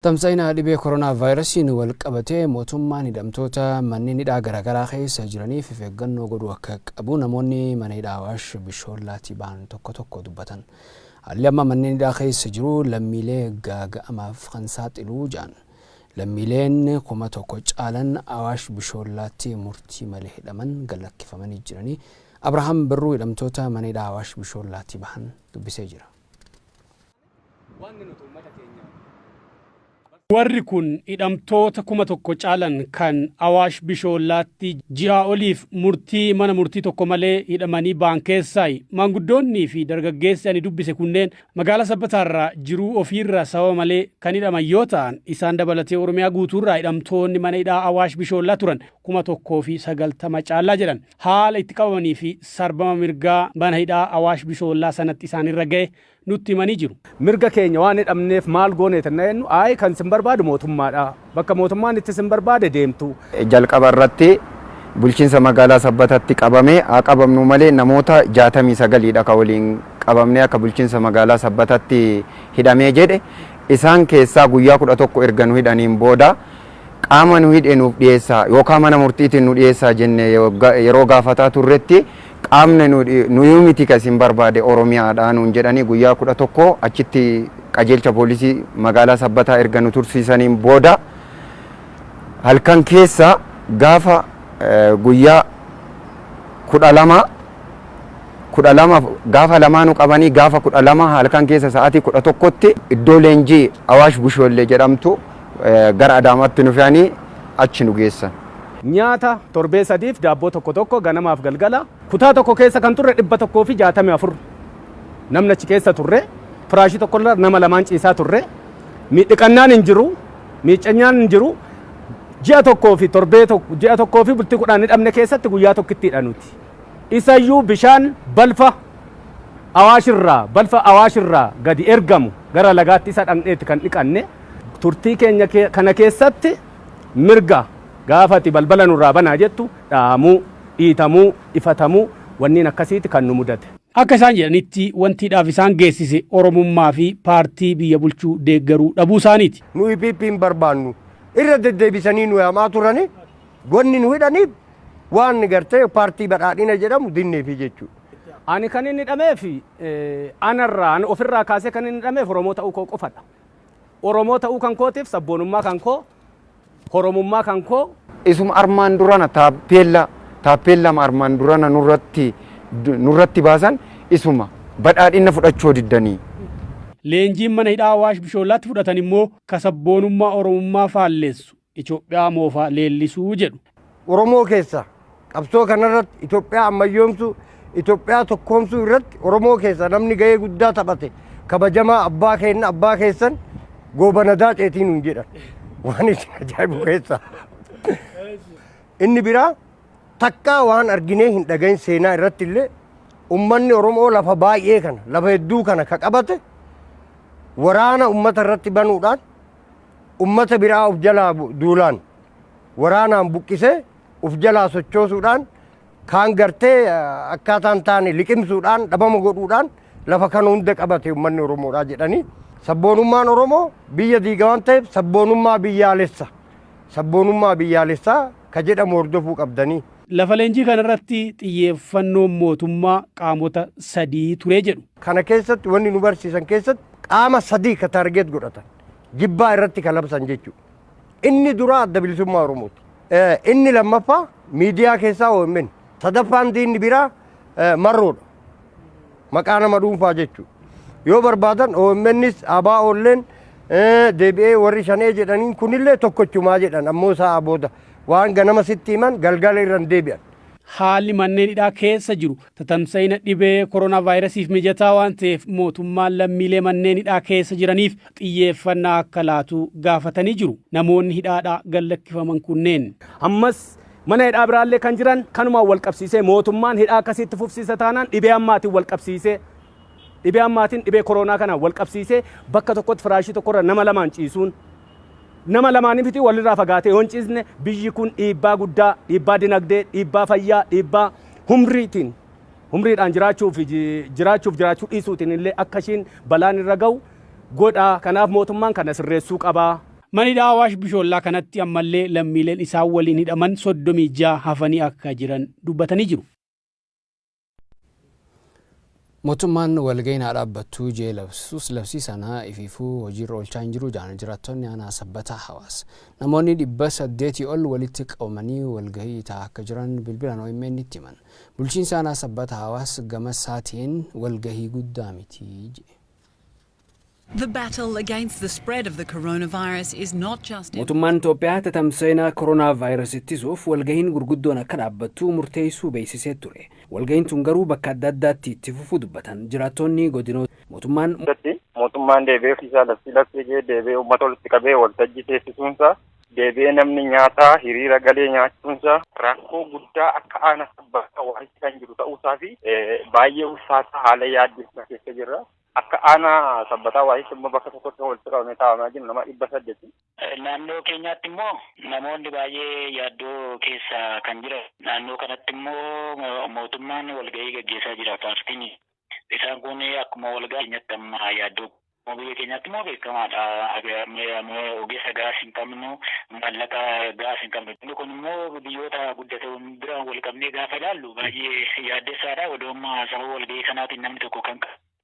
Tamsaa'ina dhibee koronaa vaayirasiin wal qabatee mootummaan hidhamtoota manneen hidhaa garaagaraa keessa jiraniif eeggannoo godhuu akka qabu namoonni mana hidhaa Awaash Bishoollaatii ba'an tokko dubbatan. Haalli amma manneen hidhaa keessa jiru lammiilee gaaga'amaaf kan saaxiluu jedhan. Lammiileen 1,000 caalan Awaash Bishoollaatti murtii malee hidhaman gallakkifamanii jiranii. Abrahaam Birruu hidhamtoota mana hidhaa Awaash Bishoollaatii ba'an dubbisee jira. Warri kun hidhamtoota 1,000 caalan kan Awaash Bishoollaatti ji'a oliif murtii mana murtii tokko malee hidhamanii ba'an keessaa maanguddoonnii fi dargaggeessi ani dubbise kunneen magaalaa Sabbataarraa jiruu ofiirraa sababa malee kan hidhaman yoo ta'an isaan dabalatee Oromiyaa guutuurraa hidhamtoonni mana hidhaa Awaash Bishoollaa turan 1,090 caalaa jedhan haala itti qabamanii fi sarbama mirgaa mana hidhaa Awaash Bishoollaa sanatti isaanirra ga'e nutti himanii jiru. Mirga keenya waan hidhamneef maal goone jennu kan sin barbaadu mootummaadha. Bakka mootummaan itti sin barbaade deemtu. Jalqaba irratti bulchiinsa magaalaa Sabbataatti qabamee haa qabamnu malee namoota 69dha ka waliin qabamnee akka bulchiinsa magaalaa Sabbataatti hidhamee jedhe isaan keessaa guyyaa 11 erga nu hidhaniin booda qaama nu hidhe nuuf dhiyeessaa yookaan mana murtiitiin nu dhiyeessaa jenne yeroo gaafataa turretti qaamne nu miti kasin barbaade Oromiyaadhaan nuun jedhanii guyyaa 11 achitti qajeelcha poolisii magaalaa Sabbataa erga nu tursiisaniin booda halkan keessa gaafa guyyaa 12 gaafa lamaanu qabanii gaafa 12 halkan keessa sa'aatii 11tti iddoo leenjii Awaash Bishoollee jedhamtu gara Adaamaatti nu fe'anii achi nu geessan. Nyaata torbee sadiif daabboo tokko ganamaaf galgala kutaa tokko keessa kan turre 164 namni achi keessa turre firaashii tokko nama lamaan ciisaa turre miidhaqannaan hin jiru miicanyaan hin jiru ji'a tokkoo fi torbee tokko ji'a tokkoo fi bultii 10 hidhamne keessatti guyyaa tokkitti hidhanuti isayyuu bishaan balfa Awaashirraa gadi ergamu gara lagaatti isa dhaqneetti kan dhiqanne turtii keenya kana keessatti mirga gaafati balbala nurraa banaa jettu dhaamuu dhiitamuu ifatamuu wanniin akkasiiti kan nu mudate. Akka isaan jedhanitti wantiidhaaf isaan geessise Oromummaa fi paartii biyya bulchuu deeggaruu dhabuu isaaniiti. Nu IPP'n barbaannu irra deddeebisanii nu yaamaa turani wanni nu hidhaniif waan gartee paartii badhaadhina jedhamu dinneefi jechuudha. Ani kan inni hidhameef anarraa ofirraa kaasee kan inni hidhameef Oromoo ta'uu koo qofadha. Oromoo ta'uu kan kootiif sabboonummaa kan koo Oromummaa kan koo isuma armaan durana taappeella armaan durana nurratti baasan isuma badhaadhina fudhachuu diddanii. Leenjiin mana hidhaa Awaash Bishoollaatti fudhatan immoo kasabboonummaa Oromummaa faalleessu Itoophiyaa moofaa leellisuu jedhu. Oromoo keessa qabsoo kanarratti Itoophiyaa ammayyoomsuu Itoophiyaa tokkoomsuu irratti Oromoo keessa namni gahee guddaa taphate kabajamaa abbaa keessan goobanadaa ceetiin hin jedhan. Waan isin ajaa'ibu keessa. Inni biraa takkaa waan arginee hin dhagahin seenaa irratti illee ummanni Oromoo lafa baay'ee kana lafa hedduu kana ka qabate waraana ummata irratti banuudhaan ummata biraa of jalaa duulaan waraanaan buqqisee of jalaa sochoosuudhaan kaan gartee akkaataan taane liqimsuudhaan dhabama godhuudhaan lafa kana hunda qabate ummanni Oromoodhaa jedhanii sabboonummaan Oromoo biyya diigaa waan ta'eef sabboonummaa biyyaalessaa ka jedhamu hordofuu qabdanii. Lafa leenjii kanarratti xiyyeeffannoon mootummaa qaamota 3 ture jedhu. Kana keessatti wanni nu barsiisan keessatti qaama 3 ka taargeet godhatan jibbaa irratti ka labsan jechuudha. Inni duraa adda bilisummaa Oromooti. Inni lammaffaa miidiyaa keessaa OMN. Sadaffaan diinni biraa marroodha. Maqaa nama dhuunfaa jechuudha. Yoo barbaadan OMNs ABO'lleen deebi'ee warri shanee jedhaniin kunillee tokkochumaa jedhan ammoo sa'a booda waan ganama sitti himan galgala irraan deebi'an. Haalli manneen hidhaa keessa jiru tatamsa'ina dhibee koronaa vaayirasiif mijataa waan ta'eef mootummaan lammiilee manneen hidhaa keessa jiraniif xiyyeeffannaa akka laatu gaafatanii jiru. Namoonni hidhaadhaa gallakkifaman kunneen. Ammas mana hidhaa biraallee kan jiran kanumaan wal qabsiisee mootummaan hidhaa akkasitti fufsiisa taanaan dhibee ammaatiin wal qabsiisee dhibee ammaatiin dhibee koronaa kana wal qabsiisee bakka tokkotti firaashii tokkorra nama lamaan ciisuun nama lamaaniifiti walirraa fagaatee yoo hin ciisne biyyi kun dhiibbaa guddaa dhiibbaa dinagdee dhiibbaa fayyaa dhiibbaa humriidhaan jiraachuu dhiisuutiin illee akka ishiin balaan irra ga'u godhaa. Kanaaf mootummaan kana sirreessuu qabaa. Manni Awaash Bishoollaa kanatti ammallee lammiileen isaan waliin hidhaman 36 hafanii akka jiran dubbatanii jiru. Mootummaan walga'ii naa dhaabbattuu jee labsii sana ifiifuu hojiirra oolchaa hin jiru jedhan jiraattonni aanaa sabbataa hawaasa. Namoonni 800 ol walitti qabamanii walga'ii taa'aa akka jiran bilbilaan OMN itti himan. Bulchiinsi aanaa sabbataa hawaasa gama isaatiin walga'ii guddaa miti jedhe. The battle against the spread of the coronavirus is not just Mootummaan Itoophiyaa tamsa'ina coronavirus ittisuuf walga'iin gurguddoon akka dhaabbattu murteessuu beeksisee ture. Walga'iin tun garuu bakka adda addaatti itti fufuu dubbatan jiraattonni godinoota mootummaan deebi'ee ofiisaa labsii deebi'ee uummata walitti qabee waltajjii teessisuunsa deebi'ee namni nyaataa hiriira galee nyaachuunsa rakkoo guddaa akka aanaa sabbataa waaritti kan jiru ta'uusaa fi baay'ee ulfaataa haala yaaddessaa keessa jirra. Akka aanaa sabbataa waa'ee immoo bakka tokkotti walitti qabamee taa'amaa jiru nama 800. Naannoo keenyaatti immoo namoonni baay'ee yaaddoo keessa kan jiran. Naannoo kanatti immoo mootummaan walga'ii gaggeessaa jira paartiin. Isaan kun akkuma walga'ii keenyatti amma yaaddoo biyya keenyatti immoo beekamaadha. Ogeessa gaas hin qabnu, maallaqa gaas hin qabnu. Inni kun immoo biyyoota guddatan biraan wal qabnee gaafa ilaallu baay'ee yaaddessaadha. Odoommaa sababa walga'ii kanaatiin namni tokko kan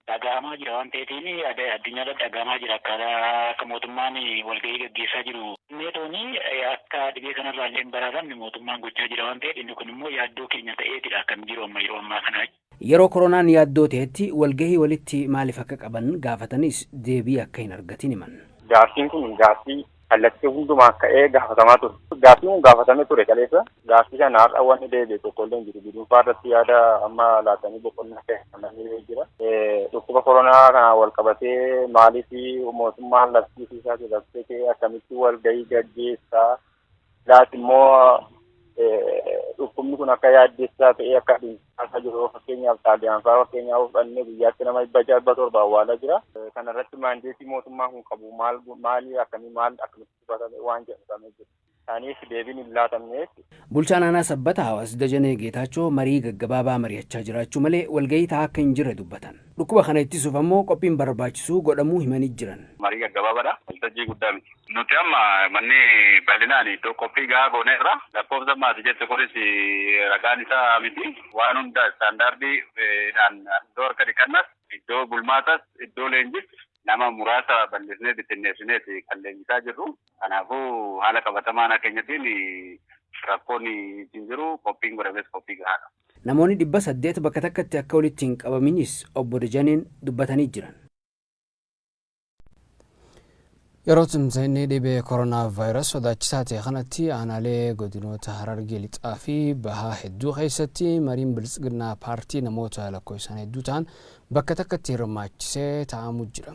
dhagahamaa jira waan ta'eetiin addunyaarratti dhagahamaa jira akka mootummaan walga'ii gaggeessaa jiru. Meetooni akka dhibee kanarraa illee baraaramne mootummaan gochaa jira waan ta'eef inni kun immoo yaaddoo keenya ta'eetidha kan jiru amma yeroo ammaa kana. Yeroo koronaan yaaddoo ta'etti walga'ii walitti maaliif akka qaban gaafatanis deebii akka hin argatin himan. Gaaffiin kun gaaffii kallattii hundumaa ka'ee gaafatamaa ture. Gaaffiin kun gaafatamee ture kaleessa. Gaaffii kana har'a wanni deebi'e tokkollee hin jiru. Biduunfaa irratti yaada amma laatanii boqonnaa keessatti jira. Dhukkuba koronaa kana wal qabatee maaliif mootummaan labsii isaati labsee akkamitti walga'ii gaggeessaa laat immoo dhukkubni kun akka yaaddeessaa ta'ee akka dhiibbaa jiru fakkeenyaaf xaaliyaan fa'aa fakkeenyaaf fudhannee guyyaatti nama 700 awwaalaa jira. Kana irratti maandeetii mootummaan kun qabu maali akkamitti hubatame waan jedhamee jiru. Isaaniif deebiin hin laatamne. Bulchaan aanaa sabbataa hawaasa Dajanee Geetaachoo marii gaggabaabaa mari'achaa jiraachuu malee walga'ii taa'aa akka hin jirre dubbatan. Dhukkuba kana ittisuuf ammoo qophiin barbaachisu godhamuu himanii jiran. Marii gaggabaabaadha. Waltajjii guddaa miti. Nuti amma manni bal'inaan iddoo qophii gahaa goonee irra lakkoofsa maati jette kunis ragaan isaa miti. Waan hunda istaandaardiidhaan iddoo harka dhiqannas iddoo bulmaatas iddoo leenjis nama muraasa bal'isnee bittinneessineeti kan leenjisaa jirru. Kanaafuu haala qabatamaa keenyatiin rakkoon hin jiru qophiin godhames qophii gahaadha. Namoonni 800 bakka takkatti akka walitti hin qabaminis obbo Dajaneen dubbatanii jiran. Yeroo tumsanii dhibee koronaa vaayirasii sodaachisaa ta'e kanatti aanaalee godinoota Harargee lixaa fi bahaa hedduu keessatti mariin biltsiginnaa paartii namoota lakkoofsaan hedduu ta'an bakka takkatti hirmaachisee taa'amuu jira.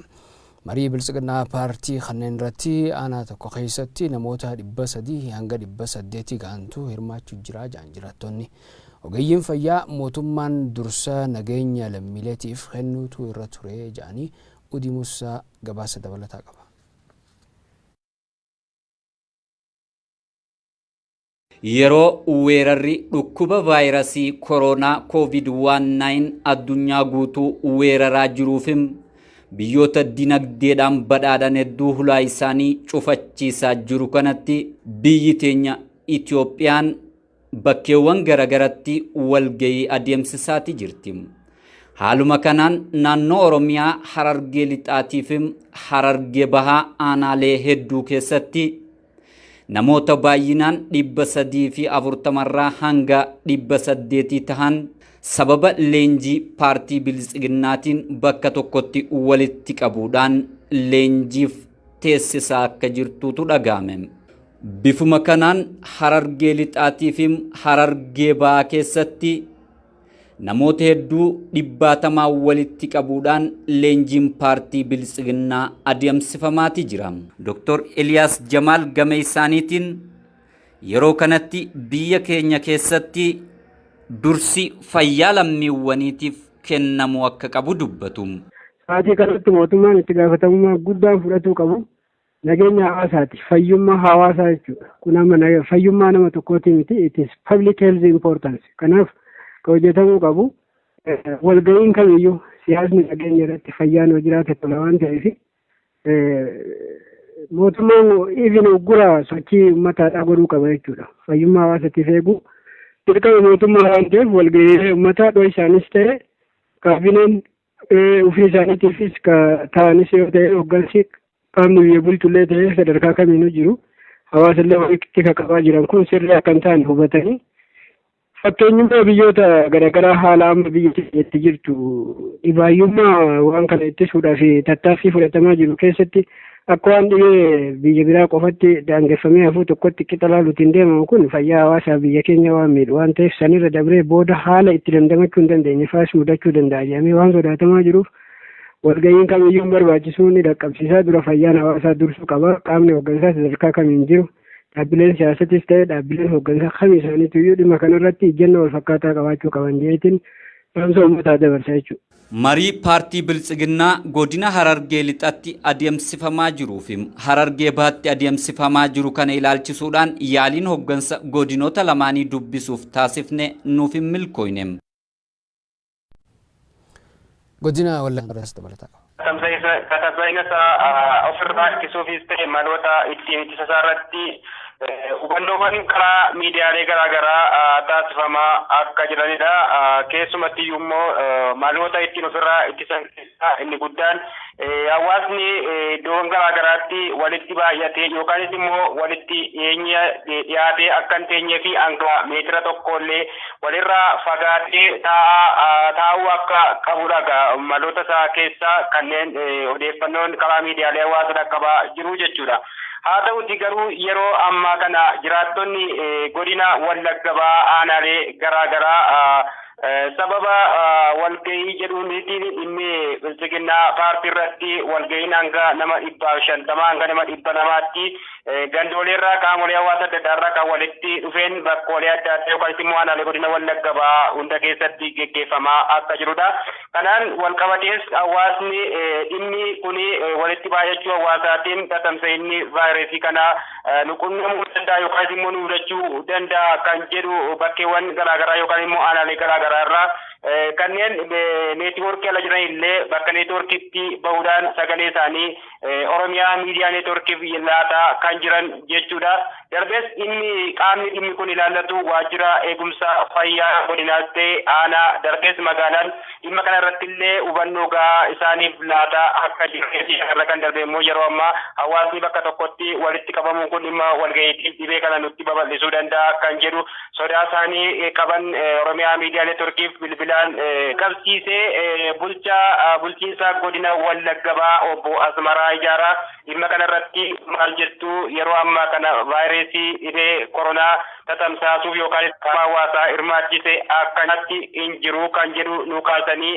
Marii biltsiginnaa paartii kanneen irratti aanaa tokko keessatti namoota 300 hanga 800 gahantu hirmaachuu jira jedhan jiraattonni. Ogeeyyiin fayyaa mootummaan dursa nageenya lammiileetiif kennuutu irra ture jedhanii Udii Musaa gabaasa dabalataa qaba. Yeroo weerarri dhukkuba vaayirasii koronaa COVID-19 addunyaa guutuu weeraraa jiruufim biyyoota dinagdeedhaan badhaadhan hedduu hulaa isaanii cufachiisaa jiru kanatti biyyi teenya Itoophiyaan bakkeewwan garagaratti walga'ii adeemsisaati jirti. Haaluma kanaan naannoo Oromiyaa Harargee lixaatiifim Harargee bahaa aanaalee hedduu keessatti namoota baay'inaan 340 irraa hanga 800 tahan sababa leenjii paartii biltsiginnaatiin bakka tokkotti walitti qabuudhaan leenjiif teessisaa akka jirtuutu dhaga'ame. Bifuma kanaan Harargee lixaatii fi Harargee bahaa keessatti namoota hedduu 100 walitti qabuudhaan leenjiin paartii biltsiginnaa adeemsifamaati jira. Dr. Eliyaas Jamaal gama isaaniitiin yeroo kanatti biyya keenya keessatti dursi fayyaa lammiiwwaniitiif kennamuu akka qabu dubbatu. Saatii kanatti mootummaan itti gaafatamummaa guddaan fudhatuu qabu nageenya hawaasaati. Fayyummaa hawaasaa jechuudha. Kun amma fayyummaa nama tokkooti miti. It is public health importance. Kanaaf hojjetamuu qabu. Walga'iin kamiyyuu siyaasni nageenya irratti fayyaan hojii jiraate tola waan ta'eef mootummaan even uggura sochii uummataadhaa godhuu qaba jechuudha. Fayyummaa hawaasaatiif eeguu dirqama mootummaa waan ta'eef walgahii uummataa dhoo isaanis ta'e kaabineen ofii isaaniitiifis ta'anis yoo ta'e hooggansi qaamni biyya bulchullee ta'e sadarkaa kamiinuu jiru hawaasallee walitti qabaa jiran kun sirrii akka hin taane hubatanii fakkeenyummaa biyyoota garaagaraa haala amma biyya keenyatti jirtu dhibaayyummaa waan kana ittisuudhaaf tattaaffii fudhatamaa jiru keessatti akka waan dhibee biyya biraa qofatti daangeffamee hafuu tokkotti qixa laaluutiin deemamu kun fayyaa hawaasaa biyya keenya waan miidhu waan ta'eef sanirra dabree booda haala itti dandamachuu hin dandeenye faas mudachuu danda'a jedhamee waan sodaatamaa jiruuf walgahiin kamiyyuu barbaachisuu ni dhaqqabsiisaa dura fayyaan hawaasaa dursuu qaba qaamni hooggansaa sadarkaa kamiin jiru dhaabbileen siyaasatis ta'e dhaabbileen hooggansaa kamii isaaniitu iyyuu dhimma kanarratti ejjennoo wal fakkaataa qabaachuu qaban jeetiin dhaamsa uummataa dabarsa jechuudha. Marii paartii biltsiginnaa godina Harargee lixatti adeemsifamaa jiruu fi Harargee baatti adeemsifamaa jiru kana ilaalchisuudhaan yaaliin hooggansa godinoota lamaanii dubbisuuf taasifne nuuf hin milkooyne. Godina Wallaggaas dabalataa. Katabbainasa ofirraa ittisuufis ta'e maloota ittiin ittisa isaarratti hubannoowwan karaa miidiyaalee garaagaraa taasifamaa akka jiranidha. Keessumatti immoo maloota ittiin ofirraa ittisan keessaa inni guddaan hawaasni iddoowwan garaagaraatti walitti baay'atee yookaanis immoo walitti dhiyaatee akka hin teenyee fi hanga meetira tokkollee walirraa fagaatee taa'uu akka qabudha. Maloota isaa keessaa kanneen odeeffannoon karaa miidiyaalee hawaasaa dhaqqabaa jiru jechuudha. Haa ta'uti garuu yeroo ammaa kana jiraattonni godina Wallaggaa aanaalee garaagaraa sababa walgahii jedhuunitiin dhimmi biltsiginnaa paartii irratti walgahiin hanga nama 150 hanga nama 200 gandooleerraa qaamolee hawaasa adda addaarraa kan walitti dhufeen bakkoolee adda addaa yookaan immoo aanaalee godina Wallaggaa hunda keessatti geggeeffamaa akka jirudha. Kanaan walqabatees hawaasni dhimmi kun walitti baay'achuu hawaasaatiin tatamsa'inni vaayirasii kana nuqunnamuu danda'a yookaan immoo nu mudachuu danda'a kan jedhu bakkeewwan garaagaraa yookaan immoo aanaalee garaagaraa kanneen neetwoorkii ala jiran illee bakka neetwoorkiitti bahuudhaan sagalee isaanii Oromiyaa miidiyaa neetwoorkiif laataa kan jiran jechuudha. Darbees qaamni dhimmi kun ilaallatu waajjira eegumsa fayyaa godinaas ta'e aanaa darbees magaalaan dhimma kana irratti illee hubannoo gahaa isaaniif laataa akka jiran irra kan darbe immoo yeroo ammaa hawaasni bakka tokkotti walitti qabamuun kun dhimma walgahiitiif dhibee kana nutti babal'isuu danda'a kan jedhu sodaa isaanii qaban Oromiyaa miidiyaa neetwoorkiif bilbilaan qabsiisee bulchiinsa godina Wallaggaa obbo Asmaraa Ijaaraa dhimma kana irratti maal jettu yeroo ammaa kana vaayirasii dhibee koronaa tatamsaasuuf yookaan hawaasaa hirmaachise akkanatti hin jiru kan jedhu nu kaasanii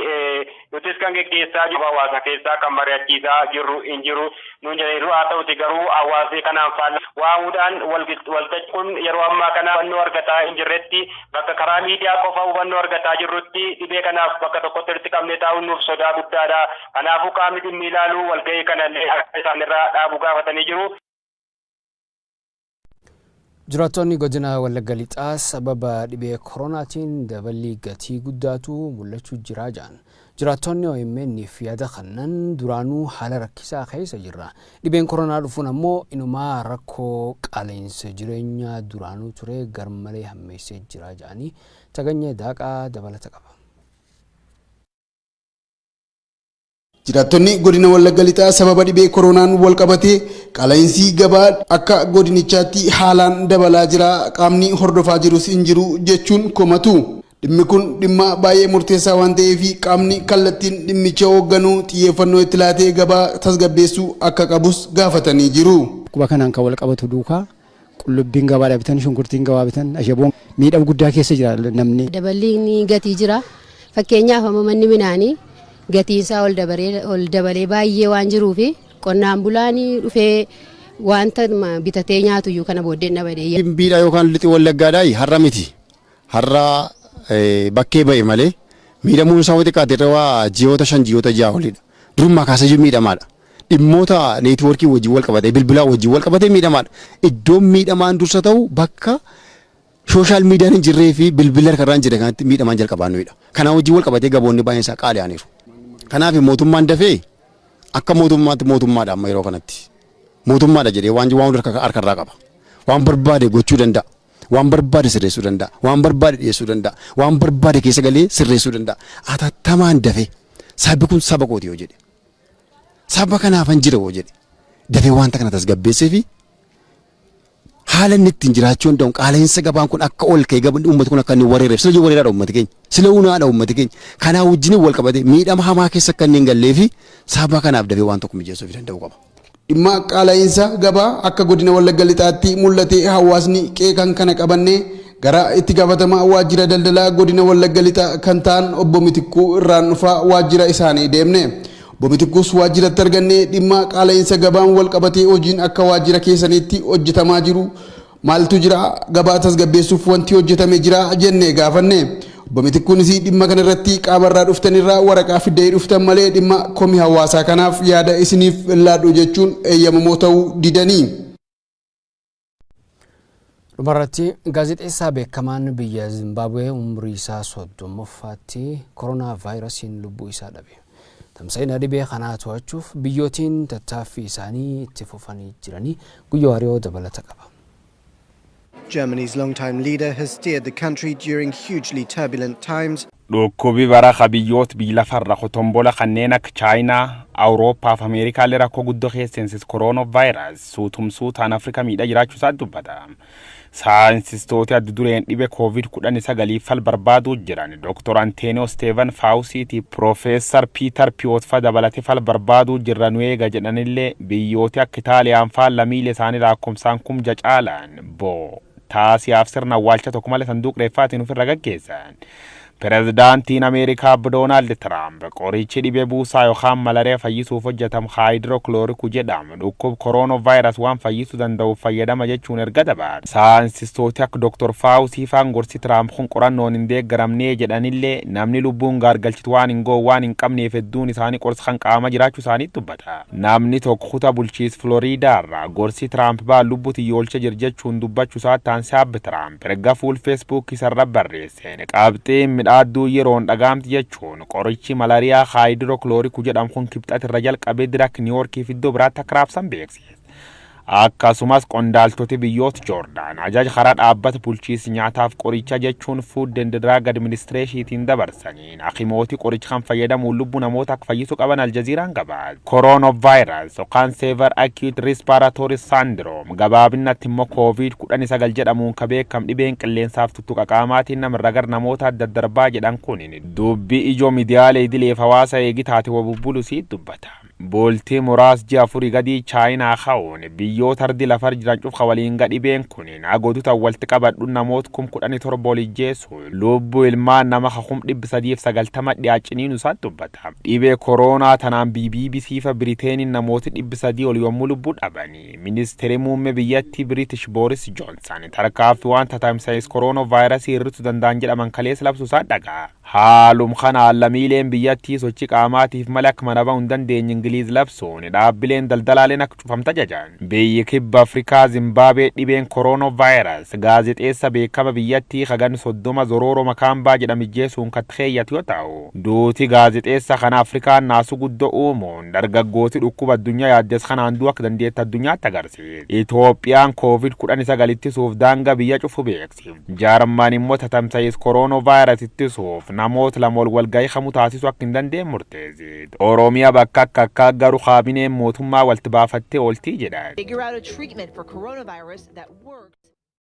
nutis kan geggeessaa jiru hawaasa keessaa kan mari'achiisaa jirru hin jiru nuun jedhaniiru. Haa ta'uti garuu hawaasni kanaan faallaa waamuudhaan waltajjii kun yeroo ammaa kana hubannoo argataa hin jirretti bakka karaa miidiyaa qofa hubannoo argataa jirrutti dhibee kanaaf bakka tokkotti walitti qabnee taa'uun nuuf sodaa guddaadha. Kanaafuu qaamni dhimmi ilaalu walgahii kanallee akka isaanirraa dhaabu gaafatanii jiru. Jiraattonni godina Wallagga Lixaa sababa dhibee koronaatiin dabalii gatii guddaatu mul'achuu jira jedhan. Jiraattonni OMN'if yaada kennan duraanuu haala rakkisaa keessa jirra. Dhibeen koronaa dhufuun ammoo inumaa rakkoo qaala'insa jireenyaa duraanuu ture garmalee hammeessee jira jedhanii Taganyee Daaqaa dabalata qaba. Jiraattonni godina Wallagga Lixaa sababa dhibee koronaan wal qabatee qaala'insi gabaa akka godinichaatti haalaan dabalaa jira qaamni hordofaa jirus hin jiru jechuun komatu. Dhimmi kun dhimma baay'ee murteessaa waan ta'eef qaamni kallattiin dhimmicha hoogganuu xiyyeeffannoo itti laatee gabaa tasgabbeessuu akka qabus gaafatanii jiru. Quba kanaan kan wal qabatu duukaa qullubbiin gabaadhaa bitan shunkurtiin gabaa bitan ashaboon miidhama guddaa keessa jira namni. Daballiin gatii jira fakkeenyaaf manni midhaanii gatiinsaa ol dabalee baay'ee waan jiruuf qonnaan bulaan dhufee wanta bitatee nyaatu kana booddee dhabadee. Biidhaa yookaan lixii Wallaggaadhaa har'a miti har'a bakkee ba'e malee miidhamuun isaa xiqqaate irraa ji'oota 5 ji'oota 6 olidha. Durummaa kaasee jiru miidhamaadha. Dhimmoota neetwoorkii wajjin wal qabatee bilbilaa wajjin wal qabatee miidhamaadha. Iddoon miidhamaan dursa ta'u bakka sooshaal miidiyaan hin jirree fi bilbila harkarraa hin jirre kanatti miidhamaan jalqabaannuudha. Kanaan wajjin wal qabatee gaboonni baay'een isaa qaali'aniiru. Kanaaf mootummaan dafee akka mootummaatti mootummaadha amma yeroo kanatti mootummaadha jedhee waan harkarraa qaba. Waan barbaade gochuu danda'a. Waan barbaade sirreessuu danda'a. Waan barbaade dhiyeessuu danda'a. Waan barbaade keessa galee sirreessuu danda'a. Atattamaan dafee sabbi kun saba kooti yoo jedhe. Saba kanaafan jira yoo jedhe. Dafee wanta kana tasgabbeessee fi haala inni ittiin jiraachuu danda'u qaala'insa gabaan kun akka ol ka'e uummati kun akka inni wareereef sila jiru wareeraadha uummati keenya. Sila unaadha uummati keenya. Kanaa wajjin wal qabate miidhama hamaa keessa akka inni hin gallee fi saba kanaaf dafee waan tokko mijeessuu danda'u qaba. Dhimma qaala'insa gabaa akka godina Wallagga Lixaatti mul'ate hawaasni qeeqan kana qabannee gara itti gaafatamaa waajjira daldalaa godina Wallagga Lixaa kan ta'an obbo Mitikkuu irraan dhufaa waajjira isaanii deemne. Obbo Mitikkuus waajjiratti argannee dhimma qaala'insa gabaan wal qabatee hojiin akka waajjira keessaniitti hojjetamaa jiru maaltu jira gabaa tasgabbeessuuf wanti hojjetame jira jennee gaafanne. Obbo Mitikkuunis dhimma kana irratti qaamarraa dhuftanirraa waraqaa fiddee dhuftan malee dhimma komii hawaasaa kanaaf yaada isiniif laadhu jechuun eeyyamamoo ta'uu didanii. Dhumarratti gaazexeessaa beekamaan biyya Zimbabwee umrii isaa 30ffaatti koronaa vaayirasiin lubbuu isaa dhabe. Tamsa'ina dhibee kanaa to'achuuf biyyootiin tattaaffii isaanii itti fufanii jiranii Guyo wario dabalata qaba. Germany's long-time leader has steered the country during hugely turbulent times. Dhukkubi bara biyyoota biyya farra qotombola kanneen akka Chaayinaa, Awurooppaa fi Ameerikaa illee rakkoo guddoo keessatti koronavirus suutumsuutaan Afrikaa miidhaa jiraachuu isaa dubbata. Saayinsistoota adda dureen dhibee COVID-19 fal barbaaduu jiran Dr. Antonio Steven Fauci Professor Peter Piotfa dabalatee fal barbaaduu jiran weega jedhanillee biyyoota akka Itaaliyaan faan lamiilee isaanii lakkoofsaan kumja caalaan taasisaaf sirna awwaalcha tokko malee sanduuq reeffaatiin ofirra gaggeessan. Pirezidaantiin Ameerikaa Donald Trump qorichi dhibee buusaa yookaan malaariyaa fayyisuuf hojjetamu haayidrookilooriku jedhamu dhukkub koronavirus waan fayyisuu danda'uuf fayyadama jechuun erga dabaadha. Saayinsistooti akka Dr. Fauci faan gorsi Trump kun qorannoon hin deeggaramnee jedhanillee namni lubbuun gaargalchitu waan hin goon waan hin qabneef hedduun isaanii qorsa kan qaama jiraachuu isaanii dubbata. Namni tokko kutaa bulchiinsa Floriidaarraa gorsi Trump baan lubbuutti yoolcha jir jechuun dubbachuu isaa taansaabbi Trump erga fuul Facebook isarra barreesseen qabxee aduu yeroon dhagaamti jechuun qorichi malaariyaa haayidrookilooriku jedhamu kun kibxat irra jalqabee dirak Niiwoorkii fi iddoo biraatti akka raabsan beeksise. Akkasumas qondaaltoti biyyoota Joordaan ajaja karaa dhaabbata bulchiinsa nyaataaf qoricha jechuun Food and Drug Administration'tiin dabarsaniin hakimooti qoricha kan fayyadamuun lubbuu namoota akka fayyisuu qaban Aljaziiraan gabaase. Coronavirus yookaan Severe Acute Respiratory Syndrome gabaabinatti immoo COVID-19 jedhamuun kan beekamu dhibeen qilleensaaf tuttuqa qaamaatiin namarra gara namoota adda darbaa jedhan kun dubbii ijoo miidiyaalee idileef hawaasa eegi taate wabubbulu sii dubbata. Booltii muraas ji'a afurii gadi Chaayinaa ka'uun biyyoota ardi lafar jiran cufa waliin gadhibeen kun agoduta walitti qabadhu namoota 17 olijjeessu lubbuu ilmaan nama 390 dhiyaachiniin isaa dubbata. Dhibee koronaa tanaan BBC fa Biriteeniin namoota 300 ol yommuu lubbuu dhabanii ministeerri muummee biyyattii British Boris Johnson tarkaanfii waan tamsa'ina koronavirasii hir'isuu danda'an jedhaman kaleessa labsuu isaa dhagaa. Haalum kanaan lammiileen biyyattii sochii qaamaatiif malee akka mana ba'uu hin dandeenye Ingiliiz labsuun dhaabbileen daldalaaleen akka cufamta jajan. Biyyi kibba Afrikaa Zimbabwee dhibeen koronavirus gaazexeessa beekama biyyattii hagan 30 Zororo Makambaa jedhamijjeessuun katkeeyyatu yoo ta'u. Duuti gaazexeessa kana Afrikaan naasuu guddoo uumuun dargaggooti dhukkuba addunyaa yaaddes kanaan du'a akka dandeetti addunyaatti agarsiise. Itoophiyaan COVID-19 ittisuuf daangaa biyya cufu beeksifte. Jaarmaan immoo tamsa'ina koronavirus ittisuuf namoota lama walgahii kamuu taasisuu akka hin dandeenye murteesse. Oromiyaa bakka akka garuu kaabineen mootummaa walitti baafattee ooltii jedha.